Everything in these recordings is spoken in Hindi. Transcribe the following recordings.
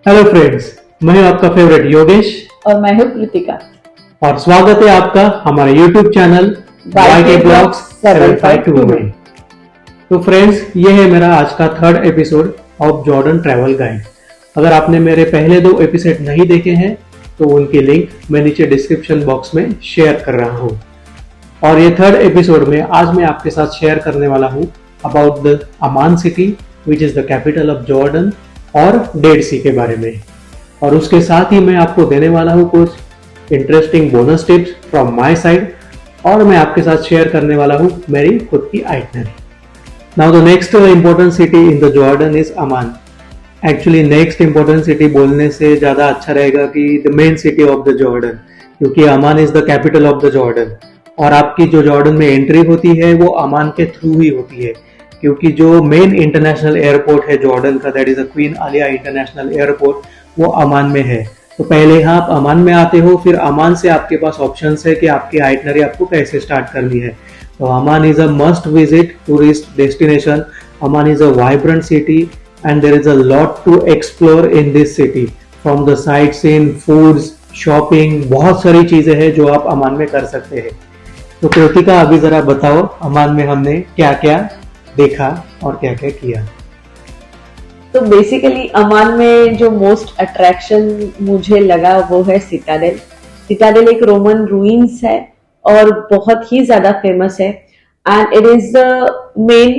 हेलो फ्रेंड्स, मैं हूं आपका फेवरेट योगेश और मैं हूँ कृतिका। और स्वागत है आपका हमारे यूट्यूब चैनल YK ब्लॉग्स 752 में। तो फ्रेंड्स, ये है मेरा आज का third episode of Jordan travel guide. अगर आपने मेरे पहले 2 एपिसोड नहीं देखे हैं तो उनकी लिंक मैं नीचे डिस्क्रिप्शन बॉक्स में शेयर कर रहा हूँ। और ये थर्ड एपिसोड में आज मैं आपके साथ शेयर करने वाला हूँ about the Aman city which is the capital of Jordan और डेड सी के बारे में। और उसके साथ ही मैं आपको देने वाला हूँ कुछ interesting bonus tips from my side और मैं आपके साथ शेयर करने वाला हूँ मेरी खुद की itinerary. Now the next important city in the Jordan is Amman. Actually next important city बोलने से ज़्यादा अच्छा रहेगा कि the main city of the Jordan, क्योंकि Amman is the capital of the Jordan और आपकी जो जॉर्डन में एंट्री होती है वो अमान के थ्रू ही होती है, क्योंकि जो मेन इंटरनेशनल एयरपोर्ट है जॉर्डन का, that is the queen Alia international airport, वो अमान में है। तो पहले आप अमान में आते हो, फिर अमान से आपके पास ऑप्शंस है कि आपकी आइटनरी आपको कैसे स्टार्ट करनी है। तो Amman is a must visit tourist destination. Amman is a vibrant city and there is a lot to explore in this city, from the sightseeing, foods, shopping, बहुत सारी चीजें हैं जो आप अमान में कर सकते हैं। तो कृतिका, अभी जरा बताओ अमान में हमने क्या क्या देखा और क्या क्या किया। तो बेसिकली अमान में जो मोस्ट अट्रैक्शन मुझे लगा वो है सिटाडेल। सिटाडेल एक रोमन रूइंस है और बहुत ही ज्यादा फेमस है and it is the main,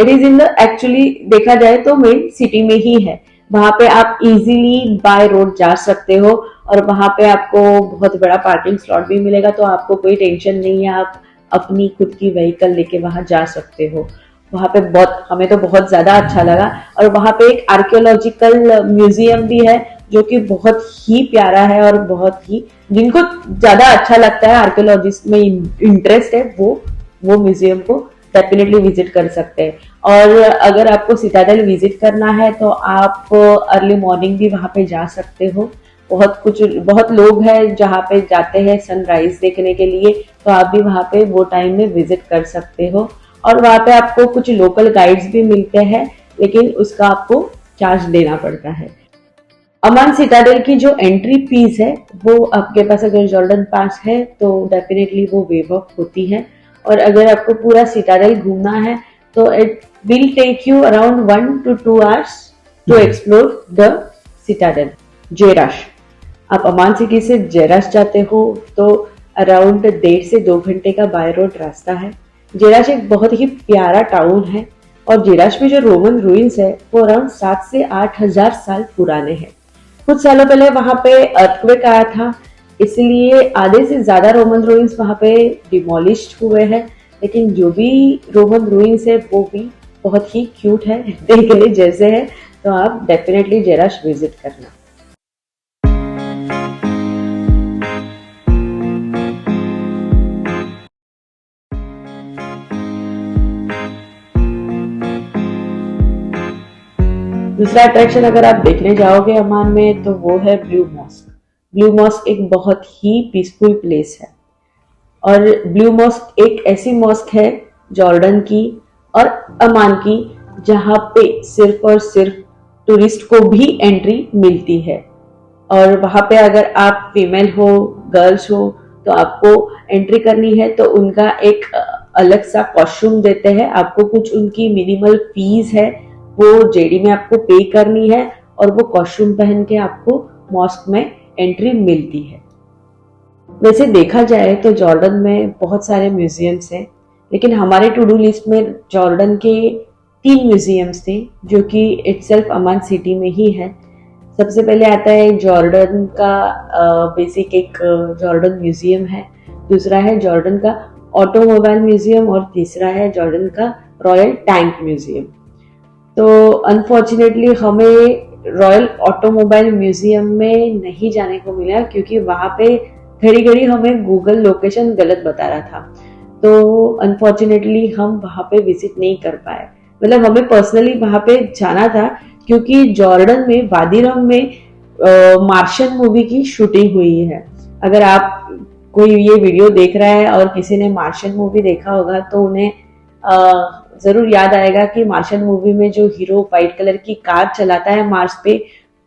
it is in the, actually देखा जाए तो मेन सिटी में ही है। वहां पे आप इजीली बाय रोड जा सकते हो और वहां पे आपको बहुत बड़ा पार्किंग स्लॉट भी मिलेगा, तो आपको कोई टेंशन नहीं है, आप अपनी खुद की व्हीकल लेके वहां जा सकते हो। वहां पे बहुत, हमें तो बहुत ज्यादा अच्छा लगा। और वहां पे एक आर्कियोलॉजिकल म्यूजियम भी है जो कि बहुत ही प्यारा है और बहुत ही, जिनको ज्यादा अच्छा लगता है, आर्कियोलॉजिस्ट में इंटरेस्ट है, वो म्यूजियम को डेफिनेटली विजिट कर सकते हैं। और अगर आपको सिटाडेल विजिट करना है तो आप अर्ली मॉर्निंग भी वहां पे जा सकते हो। बहुत लोग हैं जहाँ पे जाते हैं सनराइज देखने के लिए, तो आप भी वहां पे वो टाइम में विजिट कर सकते हो। और वहां पे आपको कुछ लोकल गाइड्स भी मिलते हैं, लेकिन उसका आपको चार्ज देना पड़ता है। अमान सिटाडेल की जो एंट्री फीस है वो आपके पास अगर जॉर्डन पास है तो डेफिनेटली वो वेव ऑफ होती है। और अगर आपको पूरा सिटाडेल घूमना है तो it will take you around 1 to 2 hours to explore the citadel. Jerash, आप अमान सिटी से जेराश जाते हो तो अराउंड 1.5 से 2 घंटे का बाय रोड रास्ता है। जेराश एक बहुत ही प्यारा टाउन है और जेराश में जो रोमन रूइंस है वो अराउंड 7 से 8 हजार साल पुराने हैं। कुछ सालों पहले वहां पे अर्थक्वेक आया था, इसलिए आधे से ज्यादा रोमन रूइंस वहां पे डिमोलिश्ड हुए हैं, लेकिन जो भी रोमन रूइंस है वो भी बहुत ही क्यूट है, देखने जैसे है। तो आप डेफिनेटली जेराश विजिट करना। दूसरा अट्रैक्शन अगर आप देखने जाओगे अमान में तो वो है ब्लू मॉस्क। ब्लू मॉस्क एक बहुत ही पीसफुल प्लेस है और ब्लू मॉस्क एक ऐसी मॉस्क है जॉर्डन की और अमान की जहां पे सिर्फ और सिर्फ टूरिस्ट को भी एंट्री मिलती है। और वहां पे अगर आप फीमेल हो, गर्ल्स हो, तो आपको एंट्री करनी है तो उनका एक अलग सा कॉस्ट्यूम देते हैं। आपको कुछ उनकी मिनिमल फीस है, वो जेडी में आपको पे करनी है और वो कॉस्ट्यूम पहन के आपको मॉस्क में एंट्री मिलती है। वैसे देखा जाए तो जॉर्डन में बहुत सारे म्यूजियम्स हैं, लेकिन हमारे टू डू लिस्ट में जॉर्डन के 3 म्यूजियम्स थे जो कि इटसेल्फ अमान सिटी में ही है। सबसे पहले आता है जॉर्डन का बेसिक एक जॉर्डन म्यूजियम है, दूसरा है जॉर्डन का ऑटोमोबाइल म्यूजियम और तीसरा है जॉर्डन का रॉयल टैंक म्यूजियम। तो अनफॉर्चुनेटली हमें रॉयल ऑटोमोबाइल म्यूजियम में नहीं जाने को मिला क्योंकि वहां पे घड़ी घड़ी हमें गूगल लोकेशन गलत बता रहा था, तो अनफॉर्चुनेटली हम वहां पे विजिट नहीं कर पाए। मतलब हमें पर्सनली वहां पे जाना था क्योंकि जॉर्डन में वादी-रम में मार्शियन मूवी की शूटिंग हुई है। अगर आप कोई ये वीडियो देख रहा है और किसी ने मार्शियन मूवी देखा होगा तो उन्हें जरूर याद आएगा कि मार्शियन मूवी में जो हीरो व्हाइट कलर की कार चलाता है मार्स पे,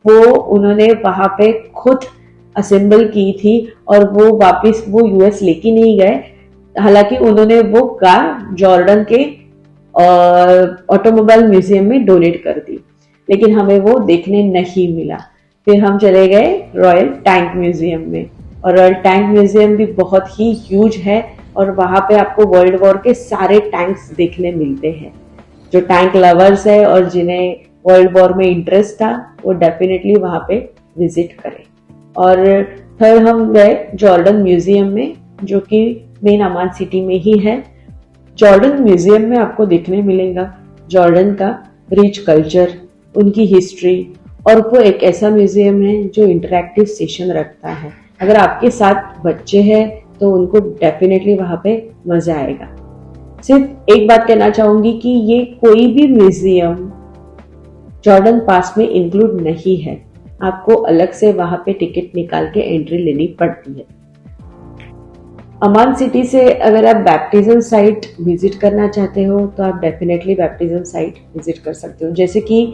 वो उन्होंने वहां पे खुद असेंबल की थी और वो वापस वो यूएस लेके नहीं गए। हालांकि उन्होंने वो कार जॉर्डन के ऑटोमोबाइल म्यूजियम में डोनेट कर दी, लेकिन हमें वो देखने नहीं मिला। फिर हम चले गए रॉयल टैंक म्यूजियम में, और रॉयल टैंक म्यूजियम भी बहुत ही ह्यूज है और वहां पे आपको वर्ल्ड वॉर के सारे टैंक्स देखने मिलते हैं। जो टैंक लवर्स है और जिन्हें वर्ल्ड वॉर में इंटरेस्ट था वो डेफिनेटली वहां पे विजिट करें। और थर्ड हम गए जॉर्डन म्यूजियम में, जो कि मेन अमान सिटी में ही है। जॉर्डन म्यूजियम में आपको देखने मिलेगा जॉर्डन का रिच कल्चर, उनकी हिस्ट्री, और वो एक ऐसा म्यूजियम है जो इंटरैक्टिव सेशन रखता है। अगर आपके साथ बच्चे हैं तो उनको डेफिनेटली वहां पे मजा आएगा। सिर्फ एक बात कहना चाहूंगी कि ये कोई भी म्यूजियम जॉर्डन पास में इंक्लूड नहीं है, आपको अलग से वहां पे टिकट निकाल के एंट्री लेनी पड़ती है। अमान सिटी से अगर आप बैप्टिज्म साइट विजिट करना चाहते हो तो आप डेफिनेटली बैप्टिज्म साइट विजिट कर सकते हो। जैसे कि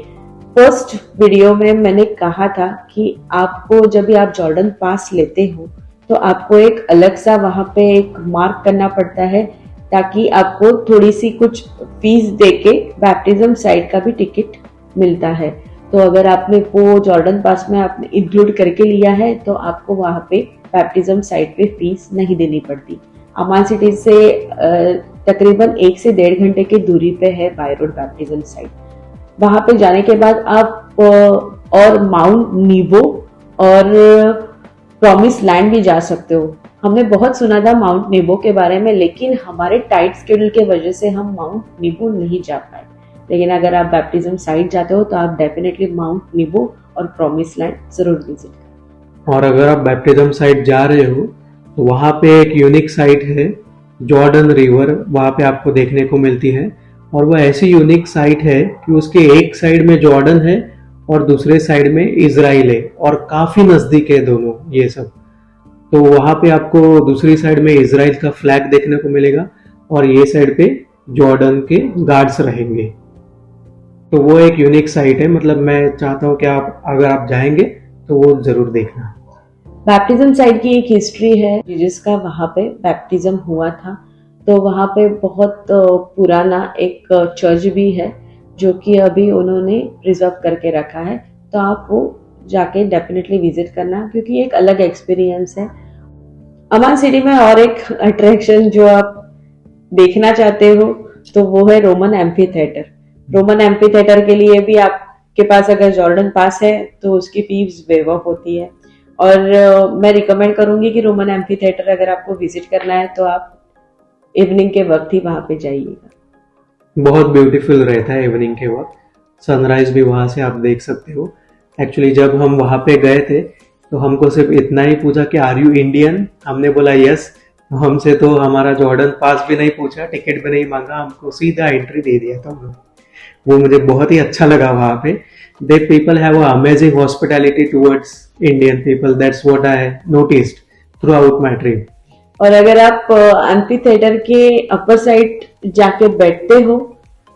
फर्स्ट वीडियो में मैंने कहा था कि आपको जब भी आप जॉर्डन पास लेते हो तो आपको एक अलग सा वहां पे एक मार्क करना पड़ता है, ताकि आपको थोड़ी सी कुछ फीस देके बैप्टिज्म साइट का भी टिकट मिलता है। तो अगर आपने वो जॉर्डन पास में आपने इंक्लूड करके लिया है तो आपको वहां पे बैप्टिज्म साइट पे फीस नहीं देनी पड़ती। अमान सिटी से तकरीबन 1 से 1.5 घंटे की दूरी पे है बाय रोड बैप्टिज्म साइट। वहां पे जाने के बाद आप और माउंट नीबो और प्रॉमिस लैंड भी जा सकते हो। हमने बहुत सुना था माउंट नीबो के बारे में, लेकिन हमारे टाइट शेड्यूल के वजह से हम माउंट नीबो नहीं जा पाए। लेकिन अगर आप बैप्टिज्म साइट जाते हो तो आप डेफिनेटली माउंट नीबो और प्रॉमिस लैंड जरूर विजिट करें। और अगर आप बैप्टिज्म साइट जा रहे हो तो वहां पे एक यूनिक साइट है जॉर्डन रिवर, वहां पे आपको देखने को मिलती है। और वह ऐसी यूनिक साइट है कि उसके एक साइड में जॉर्डन है और दूसरे साइड में इजराइल है, और काफी नजदीक है दोनों ये सब। तो वहां पे आपको दूसरी साइड में इजराइल का फ्लैग देखने को मिलेगा और ये साइड पे जॉर्डन के गार्ड्स रहेंगे। तो वो एक यूनिक साइट है, मतलब मैं चाहता हूँ कि आप अगर आप जाएंगे तो वो जरूर देखना। बैप्टिज्म साइट की एक हिस्ट्री है जिसका वहां पे बैप्टिज्म हुआ था। तो वहां पे बहुत पुराना एक चर्च भी है जो कि अभी उन्होंने प्रिजर्व करके रखा है। तो आप वो जाके डेफिनेटली विजिट करना, क्योंकि एक अलग एक्सपीरियंस है। अमान सिटी में और एक अट्रैक्शन जो आप देखना चाहते हो तो वो है Roman amphi theatre. Roman amphi theatre के लिए भी आपके पास अगर जॉर्डन पास है तो उसकी फीस वेव ऑफ होती है। और मैं रिकमेंड करूंगी कि रोमन एम्फी थिएटर अगर आपको विजिट करना है तो आप इवनिंग के वक्त ही वहां पे जाइएगा। बहुत ब्यूटीफुल रहता है इवनिंग के वक्त, सनराइज भी वहां से आप देख सकते हो। एक्चुअली जब हम वहां पे गए थे तो हमको सिर्फ इतना ही पूछा कि आर यू इंडियन, हमने बोला यस। हमसे तो हमारा जॉर्डन पास भी नहीं पूछा, टिकट भी नहीं मांगा, हमको सीधा एंट्री दे दिया था उन्होंने। वो मुझे बहुत ही अच्छा लगा वहां पे। They people have amazing hospitality towards Indian people, that's what I noticed through out my trip. और अगर आप एम्फी थिएटर के अपर साइड जाके बैठते हो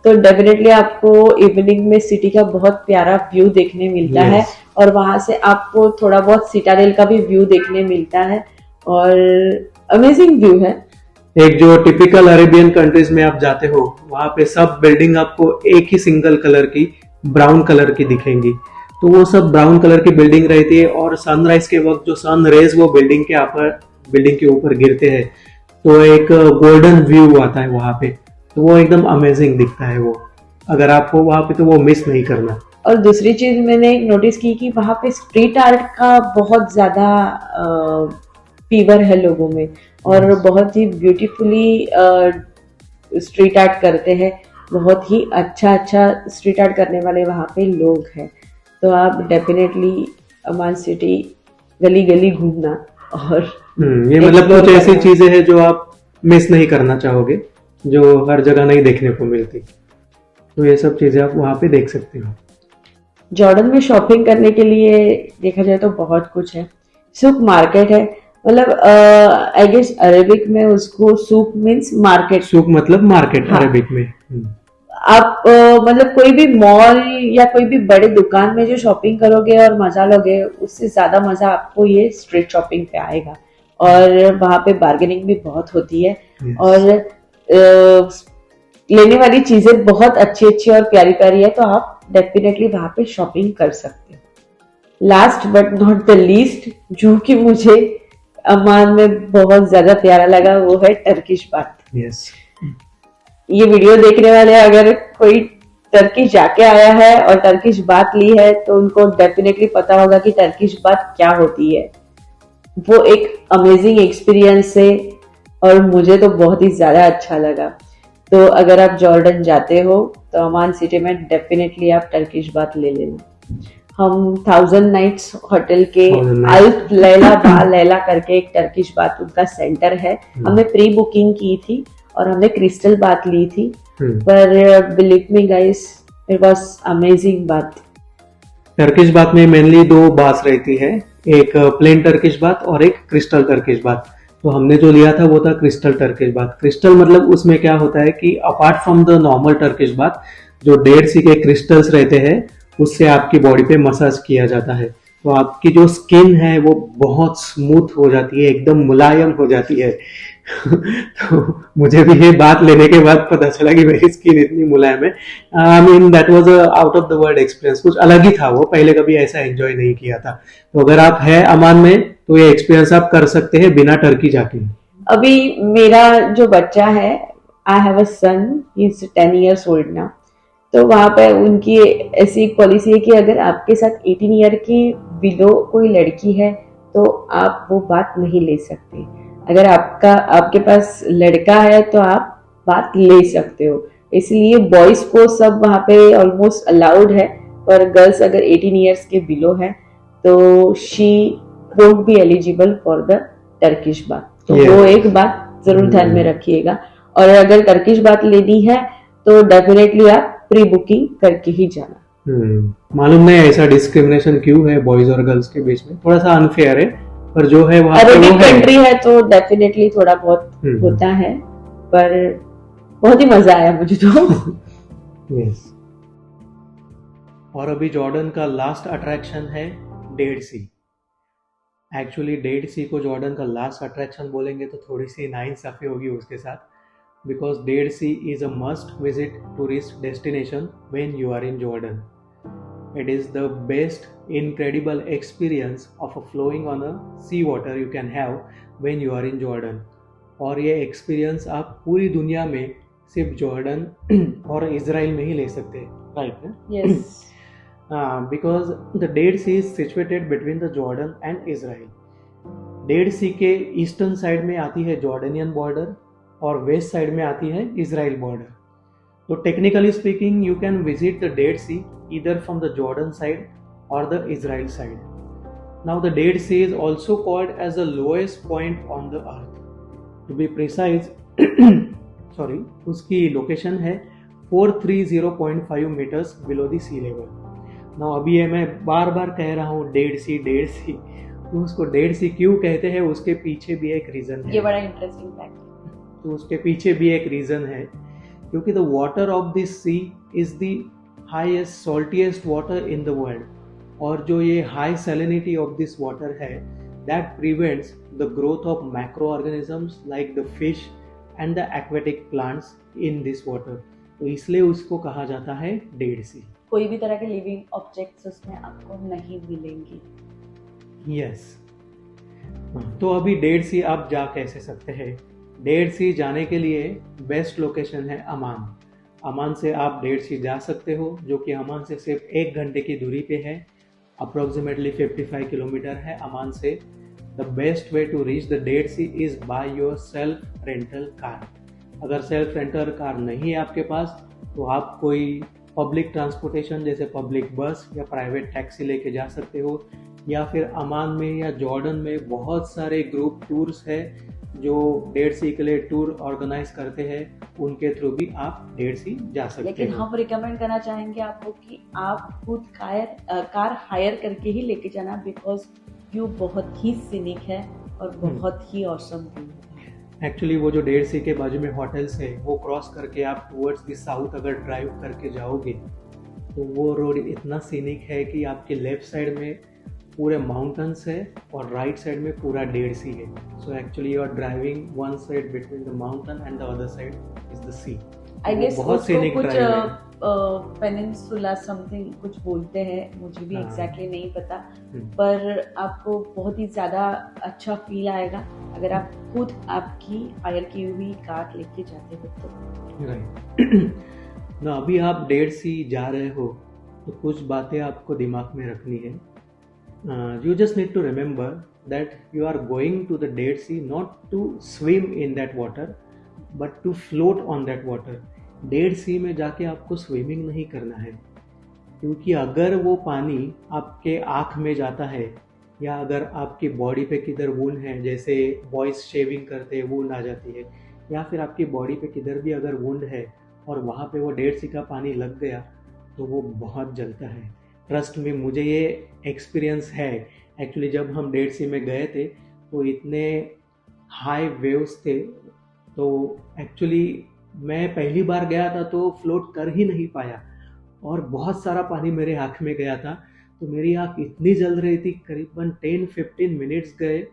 तो डेफिनेटली आपको इवनिंग में सिटी का बहुत प्यारा व्यू देखने मिलता है, और वहां से आपको थोड़ा बहुत सिटाडेल का भी व्यू देखने मिलता है, और अमेजिंग व्यू है। एक जो टिपिकल अरेबियन कंट्रीज में आप जाते हो वहां पे सब बिल्डिंग आपको एक ही सिंगल कलर की, ब्राउन कलर की दिखेंगी। तो वो सब ब्राउन कलर की बिल्डिंग रहती है, और सनराइज के वक्त जो सन रेज वो बिल्डिंग के ऊपर गिरते हैं तो एक गोल्डन व्यू आता है वहां पे। तो वो एकदम अमेजिंग दिखता है वो, अगर आपको वहां पे तो वो मिस नहीं करना। और दूसरी चीज मैंने नोटिस की कि वहां पे स्ट्रीट आर्ट का बहुत ज्यादा फीवर है लोगों में, और बहुत ही ब्यूटीफुली स्ट्रीट आर्ट करते हैं। बहुत ही अच्छा स्ट्रीट आर्ट करने वाले वहां पे लोग हैं। तो आप डेफिनेटली अमान सिटी गली गली घूमना, और ये मतलब कुछ ऐसी चीजें हैं जो आप मिस नहीं करना चाहोगे, जो हर जगह नहीं देखने को मिलती। तो ये सब चीजें आप वहां पे देख सकते हो। जॉर्डन में शॉपिंग करने के लिए देखा जाए तो बहुत कुछ है। सूक मार्केट है, मतलब आई गेस अरेबिक में उसको सूक मीन्स मार्केट। सूक मतलब मार्केट, हाँ। अरेबिक में आप मतलब कोई भी मॉल या कोई भी बड़े दुकान में जो शॉपिंग करोगे और मजा लोगे, उससे ज्यादा मजा आपको ये स्ट्रीट शॉपिंग पे आएगा। और वहां पे बार्गेनिंग भी बहुत होती है। Yes. और लेने वाली चीजें बहुत अच्छी अच्छी और प्यारी प्यारी है, तो आप डेफिनेटली वहां पे शॉपिंग कर सकते हो। Last but not the least, जो कि मुझे अमान में बहुत ज्यादा प्यारा लगा, वो है टर्किश बात। Yes. ये वीडियो देखने वाले अगर कोई टर्की जाके आया है और टर्किश बात ली है, तो उनको डेफिनेटली पता होगा कि टर्किश बात क्या होती है। वो एक अमेजिंग एक्सपीरियंस है और मुझे तो बहुत ही ज्यादा अच्छा लगा। तो अगर आप जॉर्डन जाते हो तो अमान सिटी में डेफिनेटली आप टर्किश बात ले लेना। हम 1000 नाइट्स होटल के अल्फ लैला बा लैला करके एक टर्किश बात उनका सेंटर है, हमने प्री बुकिंग की थी और हमने क्रिस्टल बात ली थी। पर believe me guys, it was amazing बात। टर्किश बात में मेनली दो बात रहती है, एक प्लेन टर्किश बात और एक क्रिस्टल टर्किश बात। तो हमने जो लिया था वो था क्रिस्टल टर्किश बात। क्रिस्टल मतलब उसमें क्या होता है कि apart from the normal Turkish बात, जो डेड सी के क्रिस्टल्स रहते हैं उससे आपकी बॉडी पे मसाज किया जाता है। तो आपकी जो स्किन है वो बहुत स्मूथ हो जाती है, एकदम मुलायम हो जाती है। तो मुझे भी ये बात लेने के बाद पता चला कि मेरी स्किन इतनी मुलायम है। I mean that was out of the world experience, कुछ अलग ही था वो, पहले कभी ऐसा एंजॉय नहीं किया था। तो अगर आप है अमान में तो ये एक्सपीरियंस आप कर सकते हैं बिना टर्की जाके। अभी मेरा जो बच्चा है, I have a son, he is 10 years old ना, तो वहां पे उनकी ऐसी एक पॉलिसी है कि अगर आपके साथ 18 ईयर के बिलो कोई लड़की है तो आप वो बात नहीं ले सकते। अगर आपके पास लड़का है तो आप बात ले सकते हो। इसलिए बॉयज को सब वहां पे ऑलमोस्ट अलाउड है, पर गर्ल्स अगर 18 ईयर्स के बिलो है तो she won't be eligible for the Turkish बात। तो वो एक बात जरूर ध्यान में रखिएगा। और अगर टर्किश बात लेनी है तो डेफिनेटली आप प्री बुकिंग करके ही जाना। मालूम नहीं ऐसा डिस्क्रिमिनेशन क्यों है बॉयज और गर्ल्स के बीच में, थोड़ा सा अनफेयर है, पर जो है वहाँ अरेबिक कंट्री है तो डेफिनेटली थोड़ा बहुत होता है, पर बहुत ही मजा आया मुझे तो। यस। और अभी जॉर्डन का लास्ट अट्रैक्शन है डेड सी। एक्चुअली डेड सी को जॉर्डन का लास्ट अट्रैक्शन बोलेंगे तो थोड़ी सी नाइंसाफी होगी उसके साथ, because Dead Sea is a must visit tourist destination when you are in Jordan. It is the best incredible experience of a flowing on a sea water you can have when you are in Jordan. और ये एक्सपीरियंस आप पूरी दुनिया में सिर्फ जॉर्डन और इजराइल में ही ले सकते हैं, right? Yes. Because the dead C is situated between the Jordan and Israel. Dead Sea के ईस्टर्न साइड में आती है जॉर्डनियन बॉर्डर और वेस्ट साइड में आती है इजराइल बॉर्डर। तो technically speaking you can visit the dead Sea either from the Jordan side और the Israel side. Now the dead C is also called as the lowest point on the earth. To be precise sorry, उसकी लोकेशन है 430.5 meters below the sea level. Now अभी ये मैं बार बार कह रहा हूँ डेड सी, तो उसको डेड सी क्यों कहते हैं उसके पीछे भी एक रीजन है। ये बड़ा इंटरेस्टिंग फैक्ट। तो उसके पीछे भी एक रीजन है, क्योंकि the water of this sea is the highest saltiest water in the world. और जो ये high salinity of this water है, that prevents the growth of macro organisms like the fish and the aquatic plants in this water. तो इसलिए उसको कहा जाता है डेड सी। कोई भी तरह के लिविंग ऑब्जेक्ट्स उसमें आपको नहीं मिलेंगे। यस। तो अभी डेड सी आप जा कैसे सकते हैं? डेड सी जाने के लिए बेस्ट लोकेशन है अमान। अमान से आप डेड सी जा सकते हो, जो कि अमान से सिर्फ 1 घंटे की दूरी पे है। अप्रोक्सीमेटली 55 किलोमीटर है अमान से। The best way to reach the dead C is by your self rental car. अगर सेल्फ रेंटल कार नहीं है आपके पास तो आप कोई पब्लिक ट्रांसपोर्टेशन जैसे पब्लिक बस या प्राइवेट टैक्सी लेके जा सकते हो, या फिर अमान में या जॉर्डन में बहुत सारे ग्रुप टूर्स है जो डेड सी के लिए टूर ऑर्गेनाइज करते हैं, उनके थ्रू भी आप डेड सी जा सकते हैं। लेकिन हम रिकमेंड करना चाहेंगे आपको कि आप खुद कार हायर करके ही लेके जाना, बिकॉज व्यू बहुत ही सीनिक है और बहुत ही ऑसम व्यू है। एक्चुअली वो जो डेड सी के बाजू में होटल्स है वो क्रॉस करके आप टूवर्ड्स द साउथ अगर ड्राइव करके जाओगे तो वो रोड इतना सीनिक है कि आपके लेफ्ट साइड में पूरे माउंटेन्स है और राइट साइड में पूरा डेड सी है. So actually you are driving one side between the mountain and the other side is the sea. I guess बहुत सीनिक ड्राइव है. पेनिनसुला समथिंग कुछ बोलते हैं, मुझे भी एग्जैक्टली नहीं पता, पर आपको बहुत ही ज्यादा अच्छा फील आएगा अगर आप खुद आपकी हायर की हुई कार लेके जाते हो तो. राइट ना, अभी आप डेड सी जा रहे हो तो कुछ बातें आपको दिमाग में रखनी है. You just need to remember that you are going to the Dead Sea not to swim in that water but to float on that water. Dead Sea में जाके आपको स्विमिंग नहीं करना है, क्योंकि अगर वो पानी आपके आँख में जाता है या अगर आपकी बॉडी पे किधर वुंड है, जैसे बॉयज शेविंग करते हैं वुंड आ जाती है, या फिर आपकी बॉडी पे किधर भी अगर वुंड है और वहाँ पे वो डेड सी का पानी लग गया तो वो बहुत जलता है. ट्रस्ट में, मुझे ये एक्सपीरियंस है. एक्चुअली जब हम डेड सी में गए थे तो इतने हाई वेव्स थे, तो एक्चुअली मैं पहली बार गया था तो फ्लोट कर ही नहीं पाया और बहुत सारा पानी मेरे आँख में गया था. तो मेरी आँख इतनी जल रही थी, करीबन 10-15 मिनट्स गए.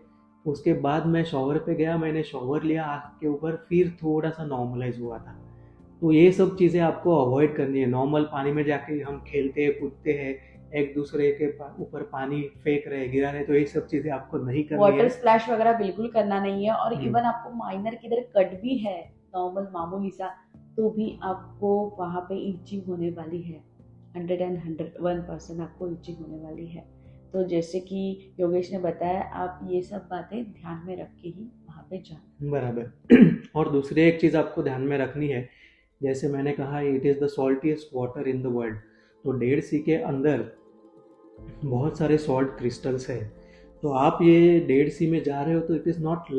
उसके बाद मैं शॉवर पे गया, मैंने शॉवर लिया आँख के ऊपर, फिर थोड़ा सा नॉर्मलाइज हुआ था. तो ये सब चीज़ें आपको अवॉइड करनी है. नॉर्मल पानी में जाके हम खेलते हैं कूदते हैं, एक दूसरे के ऊपर पानी फेंक रहे गिरा रहे, तो ये सब चीज़ें आपको नहीं करनी है. वाटर स्प्लैश वगैरह बिल्कुल करना नहीं है. और इवन आपको माइनर किधर कट भी है नॉर्मल मामूली सा, तो भी आपको वहाँ पे इचिंग होने वाली है. 101% आपको इचिंग होने वाली है. तो जैसे कि योगेश ने बताया, आप ये सब बातें ध्यान में रख के ही वहाँ पे जाना. बराबर. और दूसरी एक चीज़ आपको ध्यान में रखनी है, जैसे मैंने कहा it is the saltiest water in the world. तो डेड सी के अंदर बहुत सारे सॉल्ट क्रिस्टल्स है. तो आप ये डेड सी में जा रहे हो तो it is not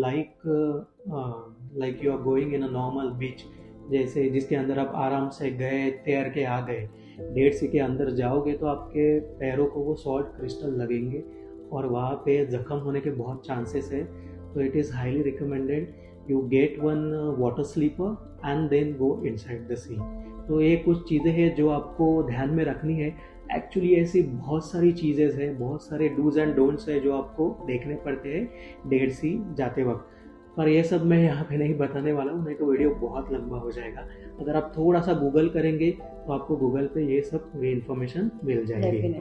like you are going in a normal beach, जैसे जिसके अंदर आप आराम से गए तैर के आ गए. डेड सी के अंदर जाओगे तो आपके पैरों को वो सॉल्ट क्रिस्टल लगेंगे और वहाँ पे जख्म होने के बहुत चांसेस है. तो it is highly recommended you get one water slipper and then go inside the sea. तो ये कुछ चीज़ें हैं जो आपको ध्यान में रखनी है. एक्चुअली ऐसी बहुत सारी चीज़ें हैं, बहुत सारे डूज एंड डोंट्स है जो आपको देखने पड़ते हैं डेड सी जाते वक्त, पर ये सब मैं यहाँ पे नहीं बताने वाला हूँ, नहीं तो वीडियो बहुत लंबा हो जाएगा. अगर आप थोड़ा सा गूगल करेंगे तो आपको गूगल पे ये सब पूरी इन्फॉर्मेशन मिल जाएगी.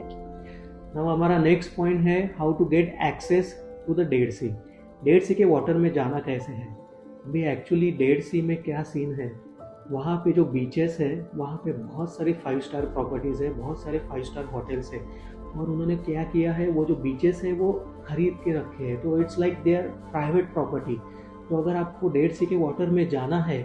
अब हमारा नेक्स्ट पॉइंट है how to get access to the dead Sea. Dead Sea के वाटर में जाना कैसे है. अभी एक्चुअली डेड सी में क्या सीन है, वहाँ पे जो बीचेस है वहाँ पे बहुत सारी 5 स्टार प्रॉपर्टीज़ है, बहुत सारे 5 स्टार होटल्स है, और उन्होंने क्या किया है, वो जो बीचेस है वो खरीद के रखे हैं. तो it's like there private property. तो अगर आपको डेड सी के वाटर में जाना है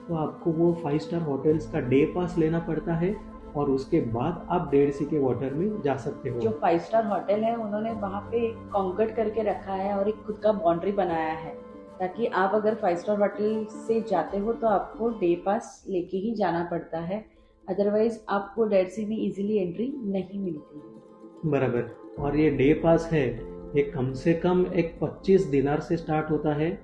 तो आपको वो 5 स्टार होटल्स का डे पास लेना पड़ता है और उसके बाद आप डेड सी के वाटर में जा सकते हो. जो 5 स्टार होटल है उन्होंने वहाँ पे कॉन्क्रीट करके रखा है और एक खुद का बाउंड्री बनाया है, ताकि आप अगर 5 स्टार होटल से जाते हो तो आपको डे पास लेके ही जाना पड़ता है, अदरवाइज आपको डेड सी में इजीली एंट्री नहीं मिलती है. बराबर. और ये डे पास है, ये कम से कम एक 25 दिनार से स्टार्ट होता है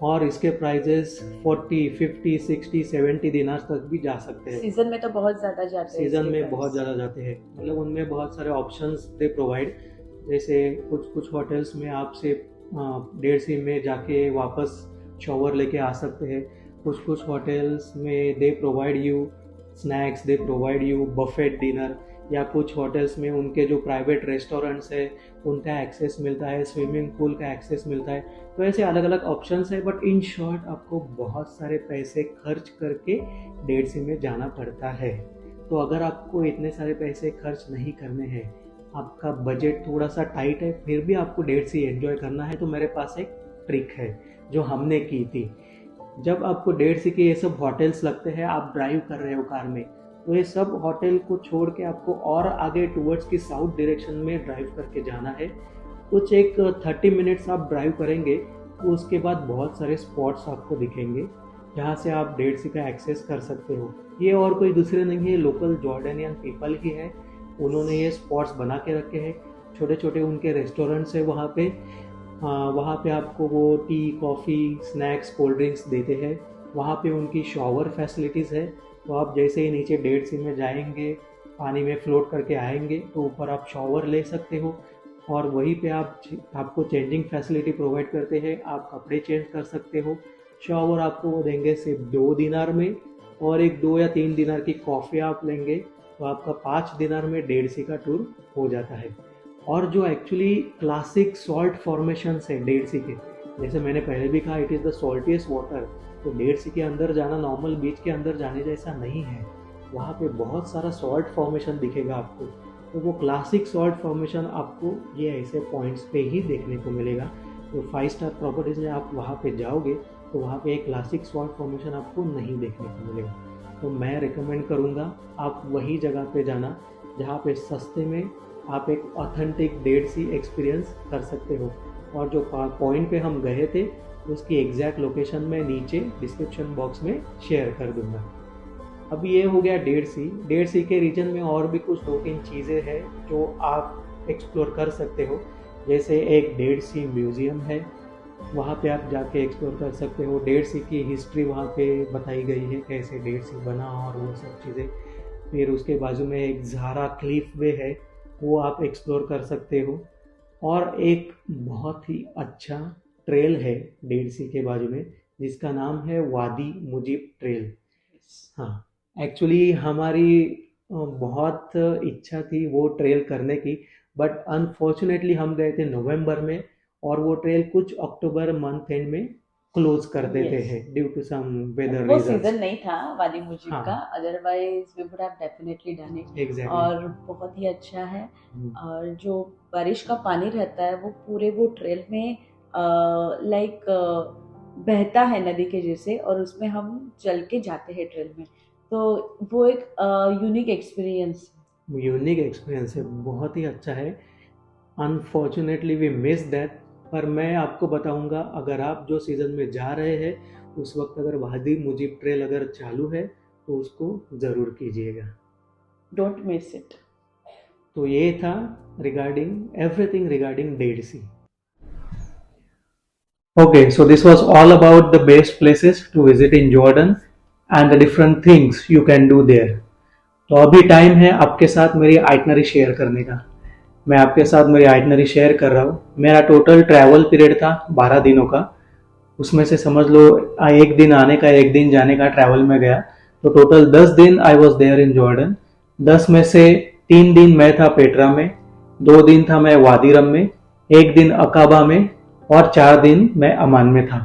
और इसके प्राइजेस 40, 50, 60, 70 दिनार तक भी जा सकते हैं. सीजन में तो बहुत ज़्यादा जाते हैं. सीजन में बहुत ज़्यादा जाते हैं, मतलब उनमें बहुत सारे ऑप्शंस दे प्रोवाइड. जैसे कुछ होटल्स में आपसे डेड सी में जाके वापस शॉवर लेके आ सकते हैं. कुछ होटल्स में they provide you snacks, they provide you Buffett dinner, या कुछ होटल्स में उनके जो प्राइवेट रेस्टोरेंट्स है उनका एक्सेस मिलता है, स्विमिंग पूल का एक्सेस मिलता है. तो ऐसे अलग अलग ऑप्शंस है, बट इन शॉर्ट आपको बहुत सारे पैसे खर्च करके डेड सी में जाना पड़ता है. तो अगर आपको इतने सारे पैसे खर्च नहीं करने हैं, आपका बजट थोड़ा सा टाइट है, फिर भी आपको डेड सी एंजॉय करना है, तो मेरे पास एक ट्रिक है जो हमने की थी. जब आपको डेड सी के ये सब होटल्स लगते हैं, आप ड्राइव कर रहे हो कार में, तो ये सब होटल को छोड़ के आपको और आगे टुवर्ड्स की साउथ डायरेक्शन में ड्राइव करके जाना है. कुछ एक 30 मिनट्स आप ड्राइव करेंगे तो उसके बाद बहुत सारे स्पॉट्स आपको दिखेंगे जहाँ से आप डेड सी का एक्सेस कर सकते हो. ये और कोई दूसरे नहीं है, लोकल जॉर्डनियन पीपल ही है. उन्होंने ये स्पॉट्स बना के रखे हैं, छोटे छोटे उनके रेस्टोरेंट्स है वहाँ पे. वहाँ पे आपको वो T, coffee, snacks, cold drinks देते हैं। वहाँ पे उनकी शॉवर फैसिलिटीज़ है, तो आप जैसे ही नीचे डेड सी में जाएंगे, पानी में फ्लोट करके आएंगे तो ऊपर आप शॉवर ले सकते हो, और वहीं पे आपको चेंजिंग फैसिलिटी प्रोवाइड करते हैं। आप कपड़े चेंज कर सकते हो। शॉवर आपको वो देंगे सिर्फ 2 दिनार में, और एक 2 या 3 दिनार की कॉफ़ी आप लेंगे तो आपका 5 दिनार में डेड सी का टूर हो जाता है। और जो एक्चुअली क्लासिक सॉल्ट फॉर्मेशंस है डेड सी के, जैसे मैंने पहले भी कहा, इट इज़ द सॉल्टियस्ट वाटर। तो डेड सी के अंदर जाना नॉर्मल बीच के अंदर जाने जैसा नहीं है। वहाँ पे बहुत सारा सॉल्ट फॉर्मेशन दिखेगा आपको। तो वो क्लासिक सॉल्ट फॉर्मेशन आपको ये ऐसे पॉइंट्स पे ही देखने को मिलेगा। तो 5 स्टार प्रॉपर्टीज में आप वहाँ पे जाओगे तो वहाँ पे एक क्लासिक सॉल्ट फॉर्मेशन आपको नहीं देखने को मिलेगा। तो मैं रिकमेंड करूँगा आप वही जगह पे जाना जहाँ पे सस्ते में आप एक ऑथेंटिक डेड सी एक्सपीरियंस कर सकते हो। और जो पॉइंट पे हम गए थे उसकी एग्जैक्ट लोकेशन मैं नीचे डिस्क्रिप्शन बॉक्स में शेयर कर दूंगा। अब ये हो गया डेड सी। डेड सी के रीजन में और भी कुछ 2-3 चीज़ें हैं जो आप एक्सप्लोर कर सकते हो। जैसे एक डेड सी म्यूज़ियम है, वहाँ पे आप जाके एक्सप्लोर कर सकते हो। डेड सी की हिस्ट्री वहाँ पे बताई गई है, कैसे डेड सी बना और वो सब चीज़ें। फिर उसके बाजू में एक ज़ारा क्लिफ वे है, वो आप एक्सप्लोर कर सकते हो। और एक बहुत ही अच्छा ट्रेल है डेड सी के बाजू में जिसका नाम है वादी मुजीब ट्रेल। हाँ, एक्चुअली हमारी बहुत इच्छा थी वो ट्रेल करने की, बट अनफॉर्चुनेटली हम गए थे नवंबर में, और वो ट्रेल कुछ अक्टूबर मंथ एंड में क्लोज कर देते Yes. हैं ड्यू टू सम वेदर वो रीजंस। सीजन नहीं था वादी मुजीब हाँ। का, otherwise we would have definitely done it. Exactly. और बहुत ही अच्छा है। और जो बारिश का पानी रहता है वो पूरे वो ट्रेल में लाइक बहता है नदी के जैसे, और उसमें हम चल के जाते हैं ट्रेल में। तो वो एक यूनिक एक्सपीरियंस। यूनिक एक्सपीरियंस है, बहुत ही अच्छा है। Unfortunately we miss that. पर मैं आपको बताऊंगा, अगर आप जो सीज़न में जा रहे हैं उस वक्त अगर वादी मुजीब ट्रेल अगर चालू है तो उसको ज़रूर कीजिएगा। Don't miss it. तो ये था regarding everything regarding dead sea. Okay, so this was all about the best places to visit in Jordan and the different things you can do there. तो अभी टाइम है आपके साथ मेरी आइटनरी शेयर करने का। मैं आपके साथ मेरी आइटनरी शेयर कर रहा हूँ। मेरा टोटल ट्रैवल पीरियड था 12 दिनों का। उसमें से समझ लो एक दिन आने का, एक दिन जाने का ट्रैवल में गया, तो टोटल 10 दिन I was there in Jordan. 10 में से 3 दिन मैं था पेट्रा में, 2 दिन था मैं वादीरम में, 1 दिन अकाबा में, और 4 दिन मैं अमान में था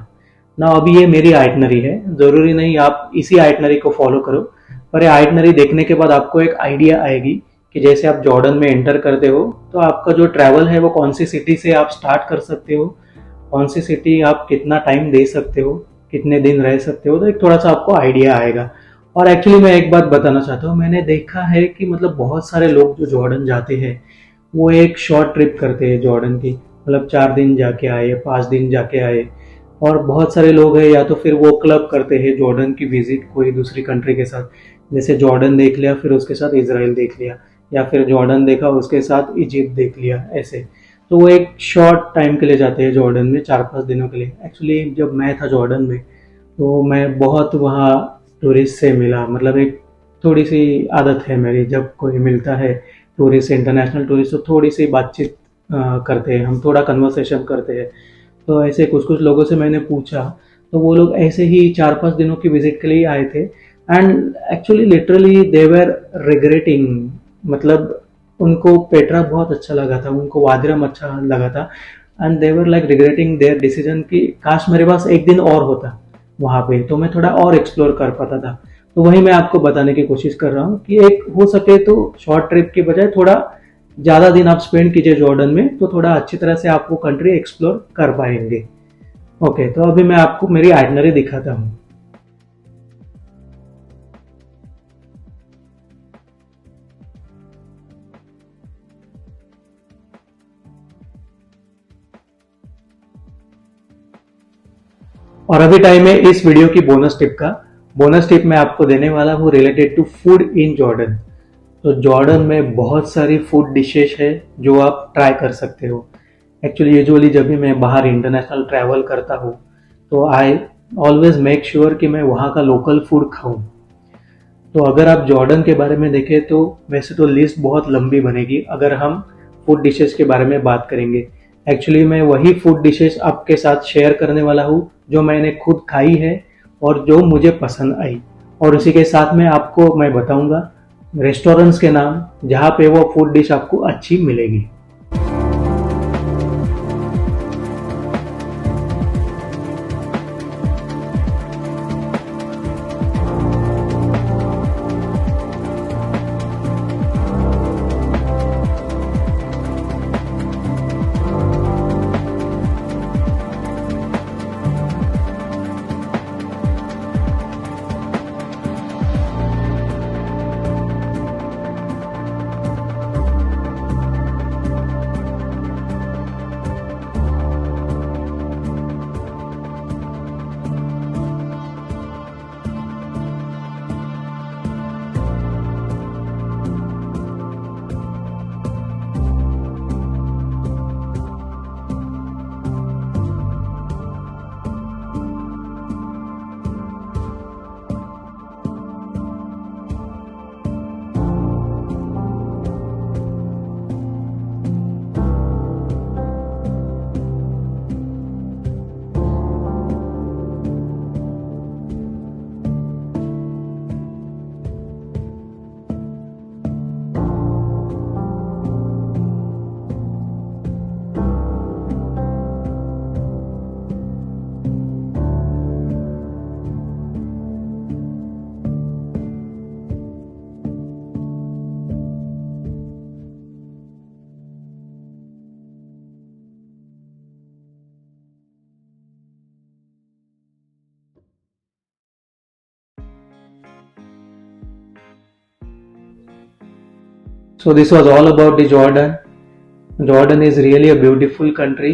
ना। अभी ये मेरी आइटनरी है, ज़रूरी नहीं आप इसी आइटनरी को फॉलो करो, पर ये आइटनरी देखने के बाद आपको एक आइडिया आएगी कि जैसे आप जॉर्डन में एंटर करते हो तो आपका जो ट्रैवल है वो कौन सी सिटी से आप स्टार्ट कर सकते हो, कौन सी सिटी आप कितना टाइम दे सकते हो, कितने दिन रह सकते हो, तो एक थोड़ा सा आपको आइडिया आएगा। और एक्चुअली मैं एक बात बताना चाहता हूँ, मैंने देखा है कि मतलब बहुत सारे लोग जो जॉर्डन जाते हैं वो एक शॉर्ट ट्रिप करते हैं जॉर्डन की, मतलब 4 दिन जाके आए, 5 दिन जाके आए। और बहुत सारे लोग हैं या तो फिर वो क्लब करते हैं जॉर्डन की विजिट कोई दूसरी कंट्री के साथ, जैसे जॉर्डन देख लिया फिर उसके साथ इजराइल देख लिया, या फिर जॉर्डन देखा उसके साथ इजिप्ट देख लिया, ऐसे। तो वो एक शॉर्ट टाइम के लिए जाते हैं जॉर्डन में, 4-5 दिनों के लिए। एक्चुअली जब मैं था जॉर्डन में तो मैं बहुत वहाँ टूरिस्ट से मिला, मतलब एक थोड़ी सी आदत है मेरी, जब कोई मिलता है टूरिस्ट, इंटरनेशनल टूरिस्ट, तो थोड़ी सी बातचीत करते हैं हम, थोड़ा कन्वर्सेशन करते हैं। तो ऐसे कुछ कुछ लोगों से मैंने पूछा तो वो लोग ऐसे ही 4-5 दिनों की विजिट के लिए आए थे, and actually literally they were regretting, मतलब उनको पेट्रा बहुत अच्छा लगा था, उनको वादिरम अच्छा लगा था, and they were like regretting there decision कि काश मेरे पास एक दिन और होता वहाँ पे तो मैं थोड़ा और एक्सप्लोर कर पाता था। तो वही मैं आपको बताने की कोशिश कर रहा हूँ कि एक हो सके तो शॉर्ट ट्रिप के बजाय थोड़ा ज़्यादा दिन आप स्पेंड कीजिए जॉर्डन में, तो थोड़ा अच्छी तरह से आप वो कंट्री एक्सप्लोर कर पाएंगे। ओके, तो अभी मैं आपको मेरी आइटनरी दिखाता हूँ। और अभी टाइम है इस वीडियो की बोनस टिप का। बोनस टिप मैं आपको देने वाला हूँ related to food in Jordan. तो जॉर्डन में बहुत सारी फूड डिशेस है जो आप ट्राई कर सकते हो। एक्चुअली यूजुअली जब भी मैं बाहर इंटरनेशनल ट्रैवल करता हूँ तो आई ऑलवेज मेक श्योर कि मैं वहाँ का लोकल फूड खाऊं। तो अगर आप जॉर्डन के बारे में देखें तो वैसे तो लिस्ट बहुत लंबी बनेगी अगर हम फूड डिशेस के बारे में बात करेंगे। एक्चुअली मैं वही फूड डिशेस आपके साथ शेयर करने वाला हूँ जो मैंने खुद खाई है और जो मुझे पसंद आई, और उसी के साथ में आपको मैं बताऊंगा रेस्टोरेंट्स के नाम जहाँ पे वो फूड डिश आपको अच्छी मिलेगी। So this was all about the Jordan. Jordan is really a beautiful country.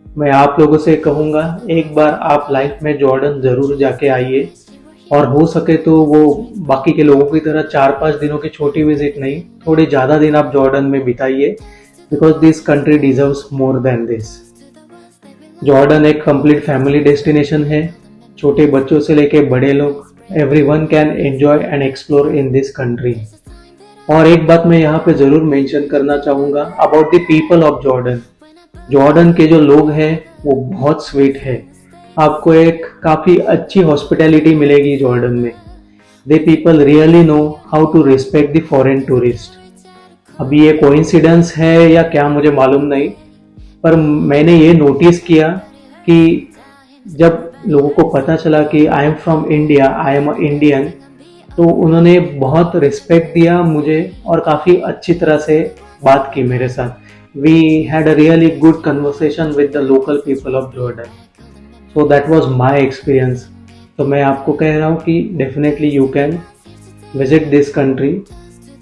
मैं आप लोगों से कहूँगा एक बार आप लाइफ में जॉर्डन ज़रूर जाके आइए, और हो सके तो वो बाकी के लोगों की तरह 4-5 दिनों की छोटी विजिट नहीं, थोड़े ज़्यादा दिन आप जॉर्डन में बिताइए, because this country deserves more than this. Jordan एक कंप्लीट फैमिली डेस्टिनेशन है। छोटे बच्चों से लेके बड़े लोग everyone can enjoy and explore in this country. और एक बात मैं यहाँ पे जरूर मेंशन करना चाहूँगा about the people of Jordan. Jordan के जो लोग हैं वो बहुत स्वीट है। आपको एक काफ़ी अच्छी हॉस्पिटैलिटी मिलेगी जॉर्डन में। They people really know how to respect the foreign tourist. अभी ये कोइंसिडेंस है या क्या मुझे मालूम नहीं, पर मैंने ये नोटिस किया कि जब लोगों को पता चला कि I am from India, I am a Indian, तो उन्होंने बहुत रिस्पेक्ट दिया मुझे और काफ़ी अच्छी तरह से बात की मेरे साथ। We had a really good conversation with the local people of Jordan. So that was my experience. तो मैं आपको कह रहा हूँ कि definitely you can visit this country.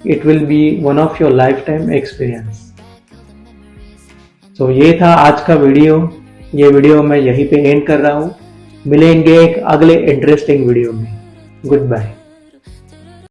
It will be one of your life time experience. तो ये था आज का वीडियो। ये वीडियो मैं यहीं पे एंड कर रहा हूँ। मिलेंगे एक अगले इंटरेस्टिंग वीडियो में। Good bye.